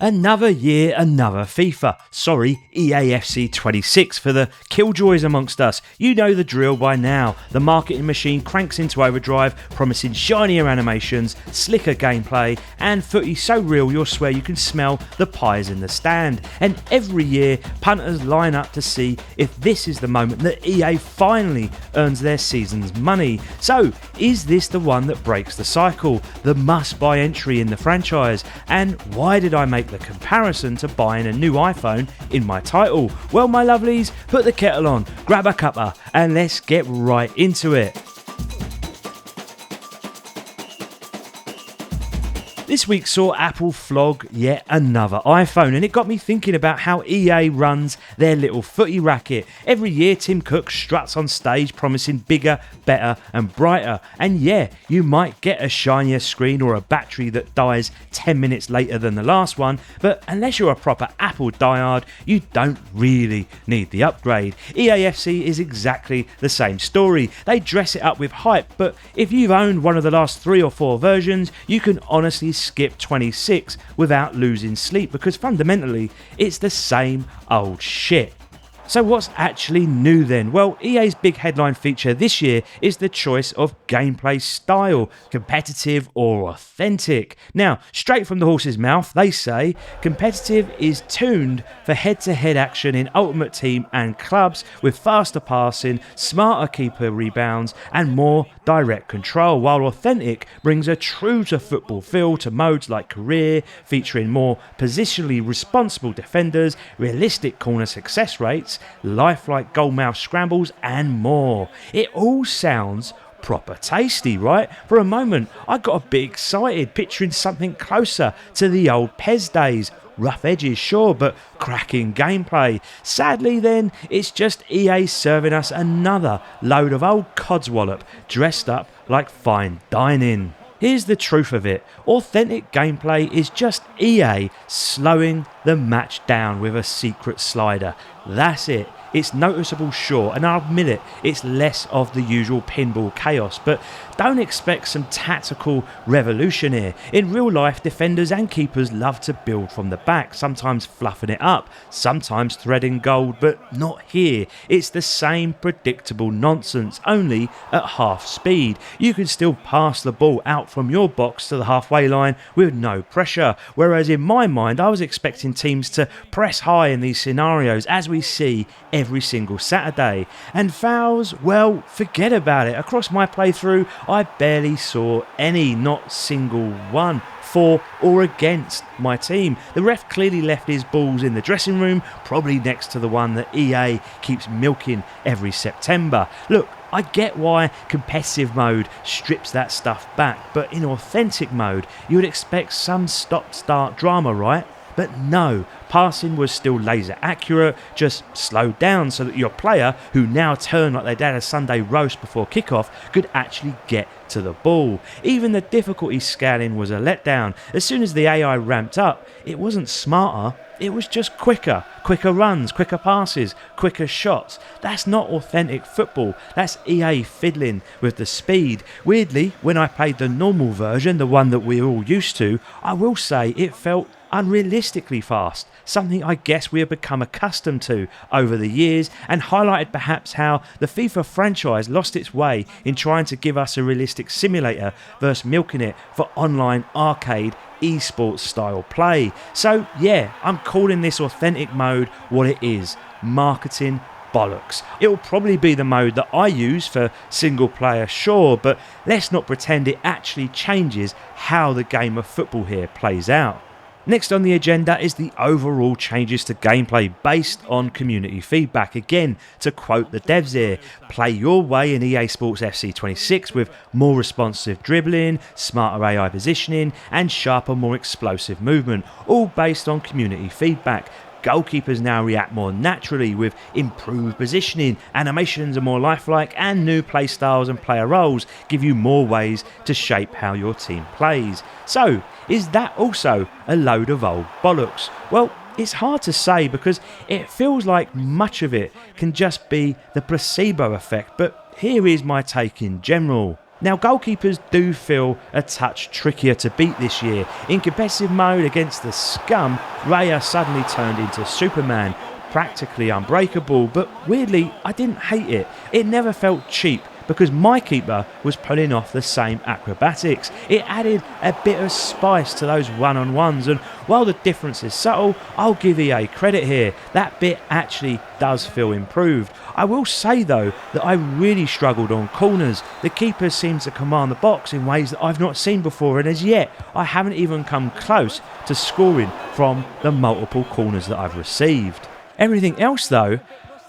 Another year, another FIFA. Sorry, EAFC 26 for the killjoys amongst us. You know the drill by now. The marketing machine cranks into overdrive, promising shinier animations, slicker gameplay, and footy so real you'll swear you can smell the pies in the stand. And every year, punters line up to see if this is the moment that EA finally earns their season's money. So, is this the one that breaks the cycle? The must-buy entry in the franchise? And why did I make the comparison to buying a new iPhone in my title? Well, my lovelies, put the kettle on, grab a cuppa, and let's get right into it. This week saw Apple flog yet another iPhone, and it got me thinking about how EA runs their little footy racket. Every year Tim Cook struts on stage promising bigger, better and brighter, and yeah, you might get a shinier screen or a battery that dies 10 minutes later than the last one, but unless you're a proper Apple diehard, you don't really need the upgrade. EAFC is exactly the same story. They dress it up with hype, but if you've owned one of the last 3 or 4 versions, you can honestly skip 26 without losing sleep, because fundamentally it's the same old shit. So what's actually new then? Well, EA's big headline feature this year is the choice of gameplay style, competitive or authentic. Now, straight from the horse's mouth, they say competitive is tuned for head-to-head action in Ultimate Team and clubs with faster passing, smarter keeper rebounds and more direct control, while authentic brings a true-to-football feel to modes like career, featuring more positionally responsible defenders, realistic corner success rates, lifelike goalmouth scrambles and more. It all sounds proper tasty, right? For a moment I got a bit excited, picturing something closer to the old PES days. Rough edges, sure, but cracking gameplay. Sadly then, it's just EA serving us another load of old codswallop dressed up like fine dining. Here's the truth of it. Authentic gameplay is just EA slowing the match down with a secret slider. That's it. It's noticeable, sure, and I'll admit it, it's less of the usual pinball chaos, but don't expect some tactical revolution here. In real life, defenders and keepers love to build from the back, sometimes fluffing it up, sometimes threading gold, but not here. It's the same predictable nonsense, only at half speed. You can still pass the ball out from your box to the halfway line with no pressure, whereas in my mind, I was expecting teams to press high in these scenarios, as we see every single Saturday. And fouls, well, forget about it. Across my playthrough, I barely saw any, not single one, for or against my team. The ref clearly left his balls in the dressing room, probably next to the one that EA keeps milking every September. Look, I get why competitive mode strips that stuff back, but in authentic mode, you would expect some stop-start drama, right? But no, passing was still laser accurate, just slowed down so that your player, who now turned like they'd had a Sunday roast before kickoff, could actually get to the ball. Even the difficulty scaling was a letdown. As soon as the AI ramped up, it wasn't smarter, it was just quicker runs, quicker passes, quicker shots. That's not authentic football, that's EA fiddling with the speed. Weirdly, when I played the normal version, the one that we're all used to, I will say it felt unrealistically fast, something I guess we have become accustomed to over the years, and highlighted perhaps how the FIFA franchise lost its way in trying to give us a realistic simulator versus milking it for online arcade esports style play. So yeah, I'm calling this authentic mode what it is: marketing bollocks. It'll probably be the mode that I use for single player, sure, but let's not pretend it actually changes how the game of football here plays out. Next on the agenda is the overall changes to gameplay based on community feedback. Again, to quote the devs here, play your way in EA Sports FC 26 with more responsive dribbling, smarter AI positioning and sharper, more explosive movement, all based on community feedback. Goalkeepers now react more naturally with improved positioning, animations are more lifelike, and new play styles and player roles give you more ways to shape how your team plays. So, is that also a load of old bollocks? Well, it's hard to say because it feels like much of it can just be the placebo effect, but here is my take in general. Now, goalkeepers do feel a touch trickier to beat this year. In competitive mode against the scum, Raya suddenly turned into Superman, practically unbreakable, but weirdly, I didn't hate it. It never felt cheap, because my keeper was pulling off the same acrobatics. It added a bit of spice to those one-on-ones, and while the difference is subtle, I'll give EA credit here. That bit actually does feel improved. I will say though that I really struggled on corners. The keepers seem to command the box in ways that I've not seen before, and as yet I haven't even come close to scoring from the multiple corners that I've received. Everything else though,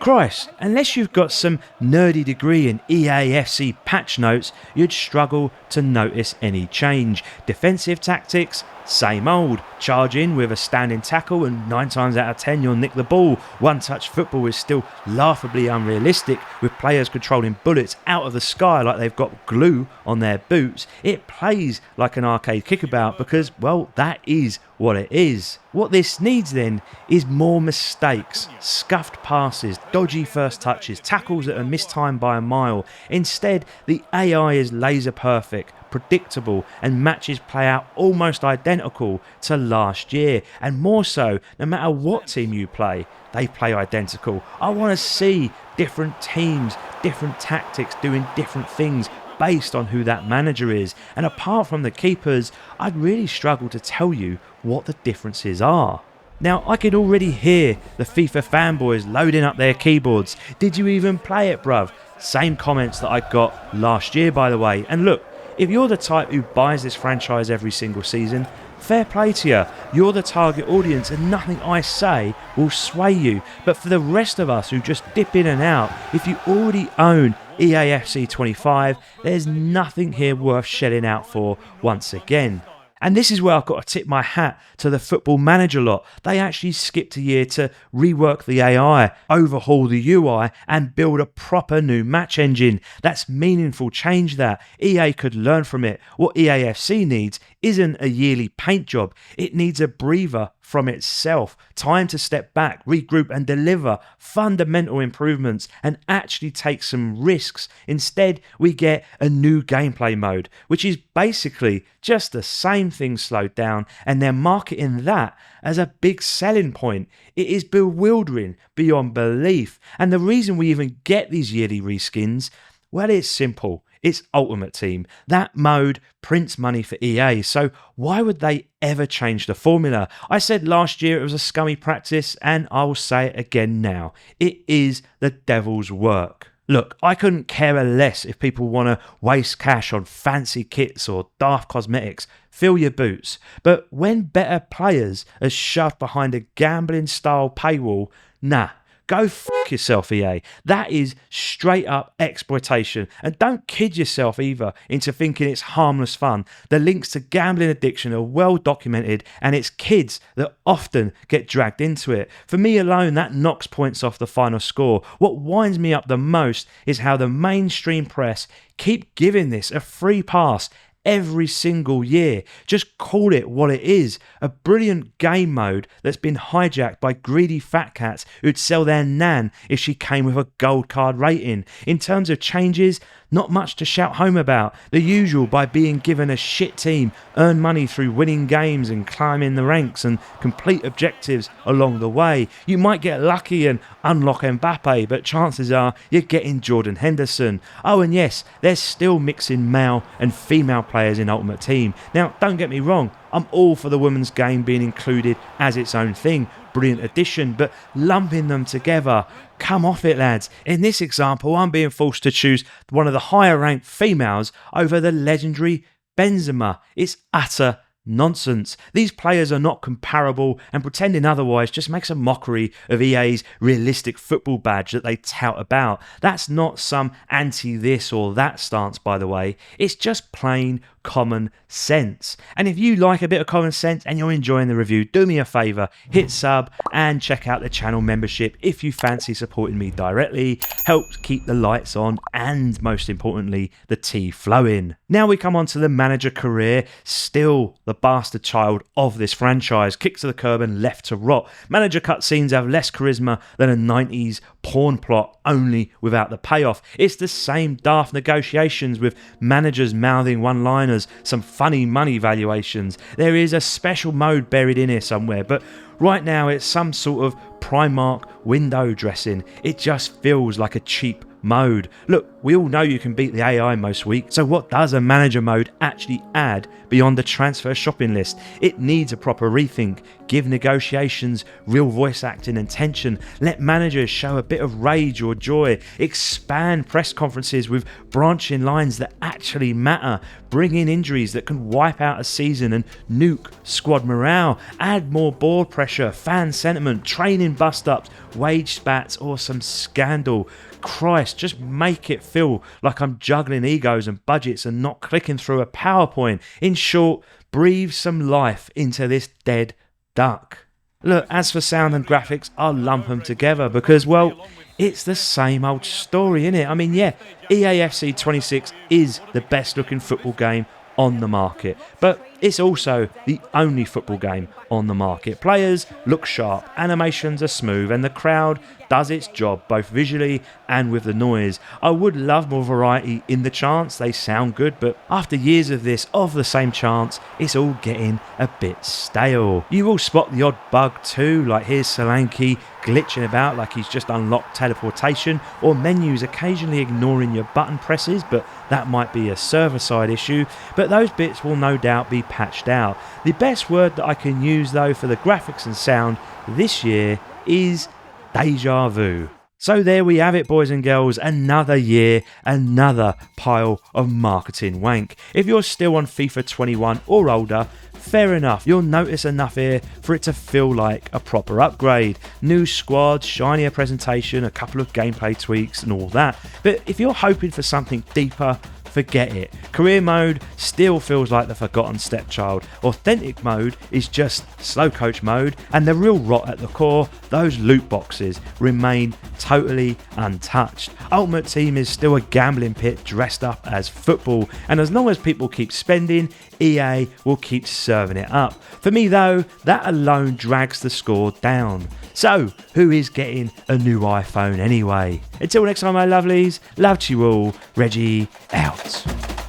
Christ, unless you've got some nerdy degree in EAFC patch notes, you'd struggle to notice any change. Defensive tactics, same old. Charge in with a standing tackle and 9 times out of 10 you'll nick the ball. One-touch football is still laughably unrealistic, with players controlling bullets out of the sky like they've got glue on their boots. It plays like an arcade kickabout because, well, that is what it is. What this needs then is more mistakes, scuffed passes, dodgy first touches, tackles that are mistimed by a mile. Instead, the AI is laser perfect, predictable, and matches play out almost identical to last year. And more so, no matter what team you play, they play identical. I want to see different teams, different tactics, doing different things based on who that manager is. And apart from the keepers, I'd really struggle to tell you what the differences are. Now, I could already hear the FIFA fanboys loading up their keyboards. Did you even play it, bruv? Same comments that I got last year, by the way. And look, if you're the type who buys this franchise every single season, fair play to you. You're the target audience and nothing I say will sway you. But for the rest of us who just dip in and out, if you already own EAFC 25, there's nothing here worth shelling out for once again. And this is where I've got to tip my hat to the Football Manager lot. They actually skipped a year to rework the AI, overhaul the UI, and build a proper new match engine. That's meaningful change that. EA could learn from it. What EAFC needs isn't a yearly paint job. It needs a breather from itself. Time to step back, regroup, and deliver fundamental improvements and actually take some risks. Instead, we get a new gameplay mode, which is basically just the same thing slowed down, and they're marketing that as a big selling point. It is bewildering beyond belief. And the reason we even get these yearly reskins, well, it's simple. It's Ultimate Team. That mode prints money for EA, so why would they ever change the formula? I said last year it was a scummy practice, and I will say it again now. It is the devil's work. Look, I couldn't care less if people want to waste cash on fancy kits or daft cosmetics. Fill your boots. But when better players are shoved behind a gambling-style paywall, nah. Go fuck yourself, EA. That is straight up exploitation. And don't kid yourself either into thinking it's harmless fun. The links to gambling addiction are well documented, and it's kids that often get dragged into it. For me alone, that knocks points off the final score. What winds me up the most is how the mainstream press keep giving this a free pass every single year. Just call it what it is. A brilliant game mode that's been hijacked by greedy fat cats who'd sell their nan if she came with a gold card rating. In terms of changes, not much to shout home about. The usual, by being given a shit team, earn money through winning games and climbing the ranks and complete objectives along the way. You might get lucky and unlock Mbappe, but chances are you're getting Jordan Henderson. Oh, and yes, they're still mixing male and female players in Ultimate Team. Now, don't get me wrong, I'm all for the women's game being included as its own thing. Brilliant addition, but lumping them together, come off it, lads. In this example, I'm being forced to choose one of the higher ranked females over the legendary Benzema. It's utter nonsense. These players are not comparable, and pretending otherwise just makes a mockery of EA's realistic football badge that they tout about. That's not some anti this or that stance, by the way. It's just plain common sense. And if you like a bit of common sense and you're enjoying the review, do me a favour, hit sub and check out the channel membership if you fancy supporting me directly. Helps keep the lights on and, most importantly, the tea flowing. Now we come on to the manager career, still the bastard child of this franchise, kicked to the curb and left to rot. Manager cutscenes have less charisma than a 90s porn plot, only without the payoff. It's the same daft negotiations with managers mouthing one-liners, some funny money valuations. There is a special mode buried in here somewhere, but right now it's some sort of Primark window dressing. It just feels like a cheap mode. Look, we all know you can beat the AI most weeks, so what does a manager mode actually add beyond the transfer shopping list? It needs a proper rethink. Give negotiations real voice acting and tension. Let managers show a bit of rage or joy. Expand press conferences with branching lines that actually matter. Bring in injuries that can wipe out a season and nuke squad morale. Add more board pressure, fan sentiment, training bust-ups, wage spats or some scandal. Christ, just make it feel like I'm juggling egos and budgets and not clicking through a PowerPoint. In short, breathe some life into this dead duck. Look, as for sound and graphics, I'll lump them together because, well, it's the same old story, innit? I mean, yeah, EAFC 26 is the best looking football game on the market, but it's also the only football game on the market. Players look sharp, animations are smooth, and the crowd does its job both visually and with the noise. I would love more variety in the chants, they sound good, but after years of this, of the same chants, it's all getting a bit stale. You will spot the odd bug too, like here's Solanke glitching about like he's just unlocked teleportation, or menus occasionally ignoring your button presses, but that might be a server-side issue, but those bits will no doubt be patched out. The best word that I can use though for the graphics and sound this year is deja vu. So there we have it, boys and girls, another year, another pile of marketing wank. If you're still on FIFA 21 or older, fair enough, you'll notice enough here for it to feel like a proper upgrade. New squad, shinier presentation, a couple of gameplay tweaks and all that. But if you're hoping for something deeper, forget it. Career mode still feels like the forgotten stepchild. Authentic mode is just slow coach mode, and the real rot at the core, those loot boxes, remain totally untouched. Ultimate Team is still a gambling pit dressed up as football, and as long as people keep spending, EA will keep serving it up. For me though, that alone drags the score down. So, who is getting a new iPhone anyway? Until next time, my lovelies, love to you all, Reggie out.